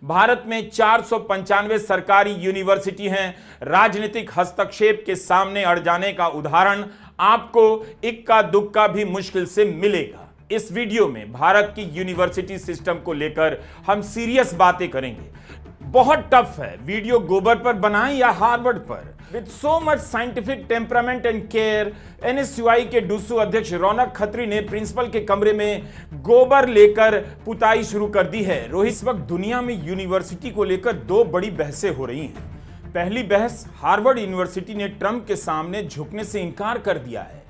भारत में 495 सरकारी यूनिवर्सिटी हैं। राजनीतिक हस्तक्षेप के सामने अड़ जाने का उदाहरण आपको इक्का दुक्का भी मुश्किल से मिलेगा। इस वीडियो में भारत की यूनिवर्सिटी सिस्टम को लेकर हम सीरियस बातें करेंगे। बहुत टफ है। वीडियो गोबर पर बनाएं या हार्वर्ड पर। With so much scientific temperament and care, NSUI के डूसू अध्यक्ष रौनक खत्री ने प्रिंसिपल के कमरे में गोबर लेकर पुताई शुरू कर दी है। रोहित, इस वक्त दुनिया में यूनिवर्सिटी को लेकर दो बड़ी बहसें हो रही हैं। पहली बहस, हार्वर्ड यूनिवर्सिटी ने ट्रंप के सामने झुकने से इनकार कर दिया है,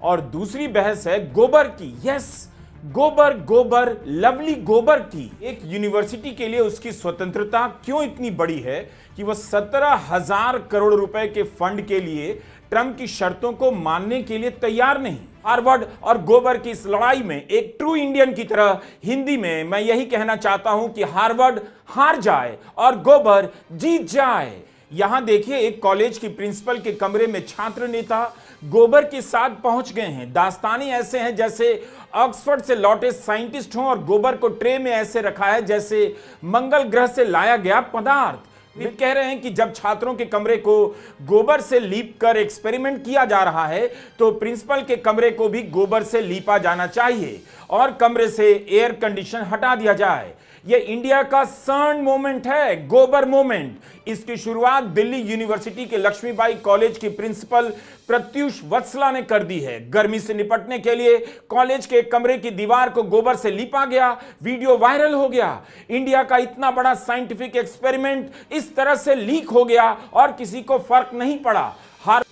और दूसरी बहस है गोबर की। यस, गोबर, गोबर, लवली गोबर की। एक यूनिवर्सिटी के लिए उसकी स्वतंत्रता क्यों इतनी बड़ी है कि वह 17,000 करोड़ रुपए के फंड के लिए ट्रंप की शर्तों को मानने के लिए तैयार नहीं। हार्वर्ड और गोबर की इस लड़ाई में एक ट्रू इंडियन की तरह हिंदी में मैं यही कहना चाहता हूं कि हार्वर्ड हार जाए और गोबर जीत जाए। यहां देखिए, एक कॉलेज की प्रिंसिपल के कमरे में छात्र नेता गोबर के साथ पहुंच गए हैं। दास्तानी ऐसे हैं जैसे ऑक्सफोर्ड से लौटे साइंटिस्ट हों, और गोबर को ट्रे में ऐसे रखा है जैसे मंगल ग्रह से लाया गया पदार्थ। वे कह रहे हैं कि जब छात्रों के कमरे को गोबर से लीप कर एक्सपेरिमेंट किया जा रहा है तो प्रिंसिपल के कमरे को भी गोबर से लीपा जाना चाहिए और कमरे से एयर कंडीशन हटा दिया जाए। यह इंडिया का सन मोमेंट है, गोबर मोमेंट। इसकी शुरुआत दिल्ली यूनिवर्सिटी के लक्ष्मीबाई कॉलेज की प्रिंसिपल प्रत्युष वत्सला ने कर दी है। गर्मी से निपटने के लिए कॉलेज के कमरे की दीवार को गोबर से लीपा गया। वीडियो वायरल हो गया। इंडिया का इतना बड़ा साइंटिफिक एक्सपेरिमेंट इस तरह से लीक हो गया और किसी को फर्क नहीं पड़ा।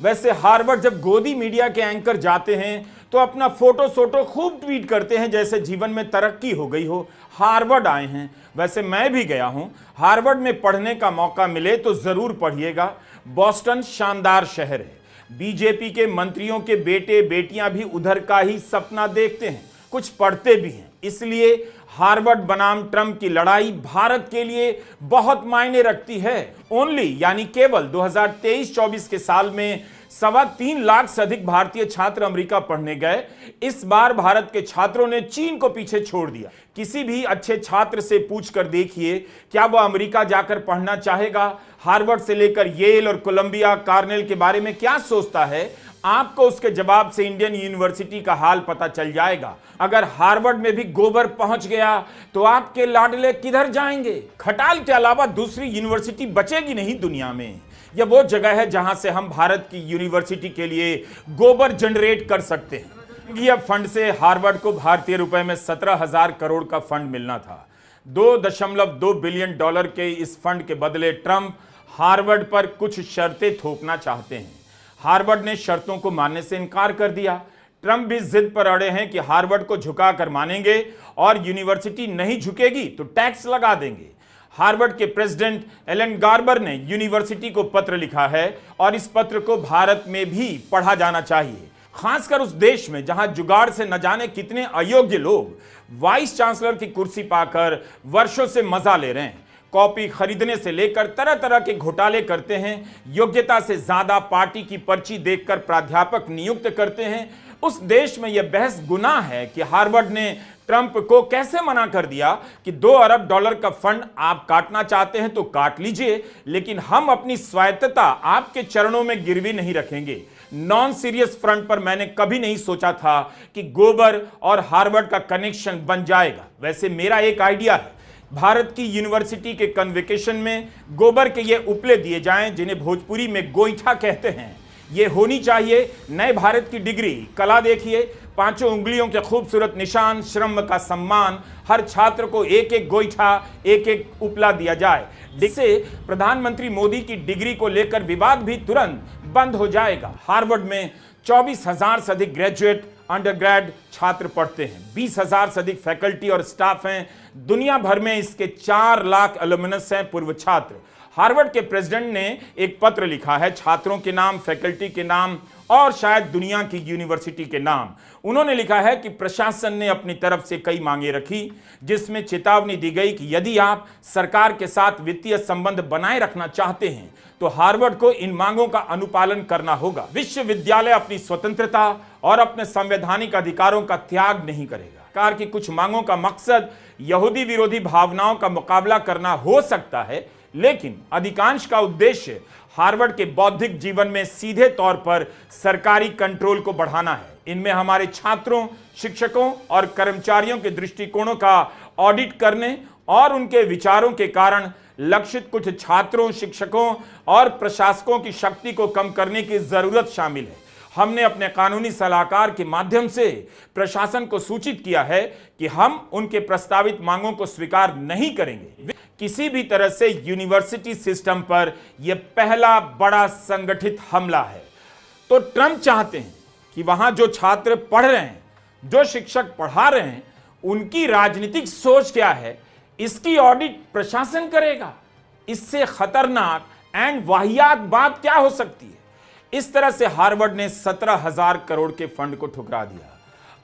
वैसे हार्वर्ड जब गोदी मीडिया के एंकर जाते हैं तो अपना फोटो खूब ट्वीट करते हैं जैसे जीवन में तरक्की हो गई हो। हार्वर्ड आए हैं, वैसे मैं भी गया हूं। हार्वर्ड में पढ़ने का मौका मिले तो जरूर पढ़िएगा। बॉस्टन शानदार शहर है। बीजेपी के मंत्रियों के बेटे बेटियां भी उधर का ही सपना देखते हैं, कुछ पढ़ते भी हैं। इसलिए हार्वर्ड बनाम ट्रंप की लड़ाई भारत के लिए बहुत मायने रखती है। ओनली यानी केवल 2023-24 के साल में 3.25 लाख से अधिक भारतीय छात्र अमेरिका पढ़ने गए। इस बार भारत के छात्रों ने चीन को पीछे छोड़ दिया। किसी भी अच्छे छात्र से पूछकर देखिए, क्या वह अमेरिका जाकर पढ़ना चाहेगा? हार्वर्ड से लेकर येल और कोलंबिया, कार्नेल के बारे में क्या सोचता है? आपको उसके जवाब से इंडियन यूनिवर्सिटी का हाल पता चल जाएगा। अगर हार्वर्ड में भी गोबर पहुंच गया तो आपके लाडले किधर जाएंगे? खटाल के अलावा दूसरी यूनिवर्सिटी बचेगी नहीं दुनिया में। यह वो जगह है जहां से हम भारत की यूनिवर्सिटी के लिए गोबर जनरेट कर सकते हैं। यह फंड से हार्वर्ड को भारतीय रुपए में 17,000 करोड़ का फंड मिलना था। $2.2 बिलियन के इस फंड के बदले ट्रंप हार्वर्ड पर कुछ शर्तें थोपना चाहते हैं। हार्वर्ड ने शर्तों को मानने से इनकार कर दिया। ट्रंप भी जिद पर अड़े हैं कि हार्वर्ड को झुका कर मानेंगे और यूनिवर्सिटी नहीं झुकेगी तो टैक्स लगा देंगे। हार्वर्ड के प्रेसिडेंट एलन गार्बर ने यूनिवर्सिटी को पत्र लिखा है और इस पत्र को भारत में भी पढ़ा जाना चाहिए, खासकर उस देश में जहां जुगाड़ से न जाने कितने अयोग्य लोग वाइस चांसलर की कुर्सी पाकर वर्षों से मजा ले रहे हैं। कॉपी खरीदने से लेकर तरह तरह के घोटाले करते हैं। योग्यता से ज्यादा पार्टी की पर्ची देखकर प्राध्यापक नियुक्त करते हैं। उस देश में यह बहस गुनाह है कि हार्वर्ड ने ट्रंप को कैसे मना कर दिया कि $2 अरब का फंड आप काटना चाहते हैं तो काट लीजिए, लेकिन हम अपनी स्वायत्तता आपके चरणों में गिरवी नहीं रखेंगे। नॉन सीरियस फ्रंट पर मैंने कभी नहीं सोचा था कि गोबर और हार्वर्ड का कनेक्शन बन जाएगा। वैसे मेरा एक आइडिया है, भारत की यूनिवर्सिटी के कन्वोकेशन में गोबर के ये उपले दिए जाएं जिन्हें भोजपुरी में गोईठा कहते हैं। ये होनी चाहिए नए भारत की डिग्री। कला देखिए, 5 उंगलियों के खूबसूरत निशान, श्रम का सम्मान। हर छात्र को एक एक गोईठा, एक एक उपला दिया जाए। इससे प्रधानमंत्री मोदी की डिग्री को लेकर विवाद भी तुरंत बंद हो जाएगा। हार्वर्ड में 24,000 से अधिक ग्रेजुएट अंडरग्रेड छात्र पढ़ते हैं। 20,000 से अधिक फैकल्टी और स्टाफ हैं। दुनिया भर में इसके 4 लाख अलुमनस हैं, पूर्व छात्र। हार्वर्ड के प्रेसिडेंट ने एक पत्र लिखा है छात्रों के नाम, फैकल्टी के नाम और शायद दुनिया की यूनिवर्सिटी के नाम। उन्होंने लिखा है कि प्रशासन ने अपनी तरफ से कई मांगे रखी, जिसमें चेतावनी दी गई कि यदि आप सरकार के साथ वित्तीय संबंध बनाए रखना चाहते हैं तो हार्वर्ड को इन मांगों का अनुपालन करना होगा। विश्वविद्यालय अपनी स्वतंत्रता और अपने संवैधानिक अधिकारों का त्याग नहीं करेगा। सरकार की कुछ मांगों का मकसद यहूदी विरोधी भावनाओं का मुकाबला करना हो सकता है, लेकिन अधिकांश का उद्देश्य हार्वर्ड के बौद्धिक जीवन में सीधे तौर पर सरकारी कंट्रोल को बढ़ाना है। इनमें हमारे छात्रों, शिक्षकों और कर्मचारियों के दृष्टिकोणों का ऑडिट करने और उनके विचारों के कारण लक्षित कुछ छात्रों, शिक्षकों और प्रशासकों की शक्ति को कम करने की जरूरत शामिल है। हमने अपने कानूनी सलाहकार के माध्यम से प्रशासन को सूचित किया है कि हम उनके प्रस्तावित मांगों को स्वीकार नहीं करेंगे। किसी भी तरह से यूनिवर्सिटी सिस्टम पर यह पहला बड़ा संगठित हमला है। तो ट्रंप चाहते हैं कि वहां जो छात्र पढ़ रहे हैं, जो शिक्षक पढ़ा रहे हैं, उनकी राजनीतिक सोच क्या है, इसकी ऑडिट प्रशासन करेगा। इससे खतरनाक एंड वाहियात बात क्या हो सकती है? इस तरह से हार्वर्ड ने 17,000 करोड़ के फंड को ठुकरा दिया।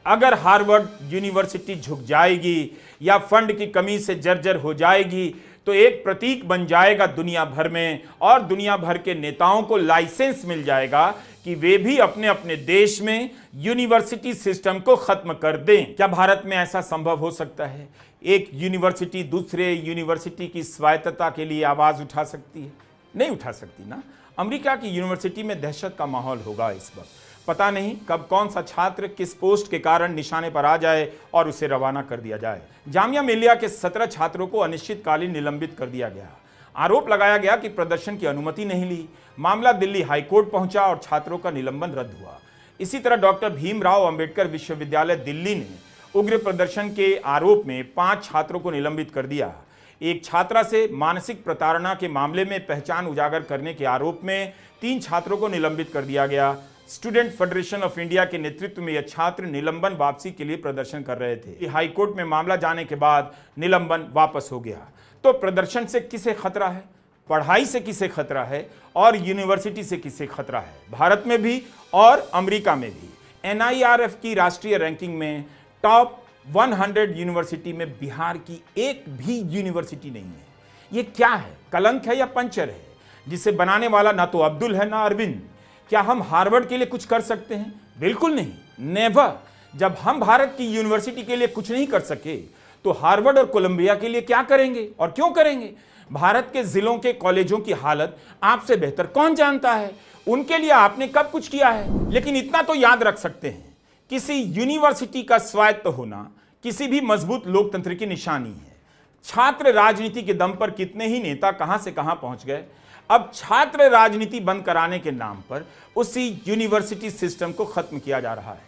अगर हार्वर्ड यूनिवर्सिटी झुक जाएगी या फंड की कमी से जर्जर हो जाएगी तो एक प्रतीक बन जाएगा दुनिया भर में, और दुनिया भर के नेताओं को लाइसेंस मिल जाएगा कि वे भी अपने अपने देश में यूनिवर्सिटी सिस्टम को खत्म कर दें। क्या भारत में ऐसा संभव हो सकता है? एक यूनिवर्सिटी दूसरे यूनिवर्सिटी की स्वायत्तता के लिए आवाज उठा सकती है? नहीं उठा सकती ना। अमेरिका की यूनिवर्सिटी में दहशत का माहौल होगा इस वक्त। पता नहीं कब कौन सा छात्र किस पोस्ट के कारण निशाने पर आ जाए और उसे रवाना कर दिया जाए। जामिया मिलिया के 17 छात्रों को अनिश्चितकालीन निलंबित कर दिया गया। आरोप लगाया गया कि प्रदर्शन की अनुमति नहीं ली। मामला दिल्ली हाईकोर्ट पहुंचा और छात्रों का निलंबन रद्द हुआ। इसी तरह डॉक्टर भीमराव अंबेडकर विश्वविद्यालय दिल्ली ने उग्र प्रदर्शन के आरोप में 5 छात्रों को निलंबित कर दिया। एक छात्रा से मानसिक प्रताड़ना के मामले में पहचान उजागर करने के आरोप में 3 छात्रों को निलंबित कर दिया गया। स्टूडेंट फेडरेशन ऑफ इंडिया के नेतृत्व में यह छात्र निलंबन वापसी के लिए प्रदर्शन कर रहे थे। हाईकोर्ट में मामला जाने के बाद निलंबन वापस हो गया। तो प्रदर्शन से किसे खतरा है, पढ़ाई से किसे खतरा है और यूनिवर्सिटी से किसे खतरा है? भारत में भी और अमेरिका में भी। NIRF की राष्ट्रीय रैंकिंग में टॉप 100 यूनिवर्सिटी में बिहार की एक भी यूनिवर्सिटी नहीं है। ये क्या है? कलंक है या पंचर है, जिसे बनाने वाला ना तो अब्दुल है ना अरविंद। क्या हम हार्वर्ड के लिए कुछ कर सकते हैं? बिल्कुल नहीं, नेवर। जब हम भारत की यूनिवर्सिटी के लिए कुछ नहीं कर सके तो हार्वर्ड और कोलंबिया के लिए क्या करेंगे और क्यों करेंगे? भारत के जिलों के कॉलेजों की हालत आपसे बेहतर कौन जानता है? उनके लिए आपने कब कुछ किया है? लेकिन इतना तो याद रख सकते हैं, किसी यूनिवर्सिटी का स्वायत्त होना किसी भी मजबूत लोकतंत्र की निशानी है। छात्र राजनीति के दम पर कितने ही नेता कहां से कहां पहुंच गए। अब छात्र राजनीति बंद कराने के नाम पर उसी यूनिवर्सिटी सिस्टम को खत्म किया जा रहा है।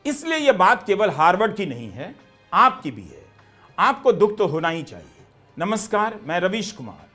इसलिए यह बात केवल हार्वर्ड की नहीं है, आपकी भी है। आपको दुख तो होना ही चाहिए। नमस्कार, मैं रवीश कुमार।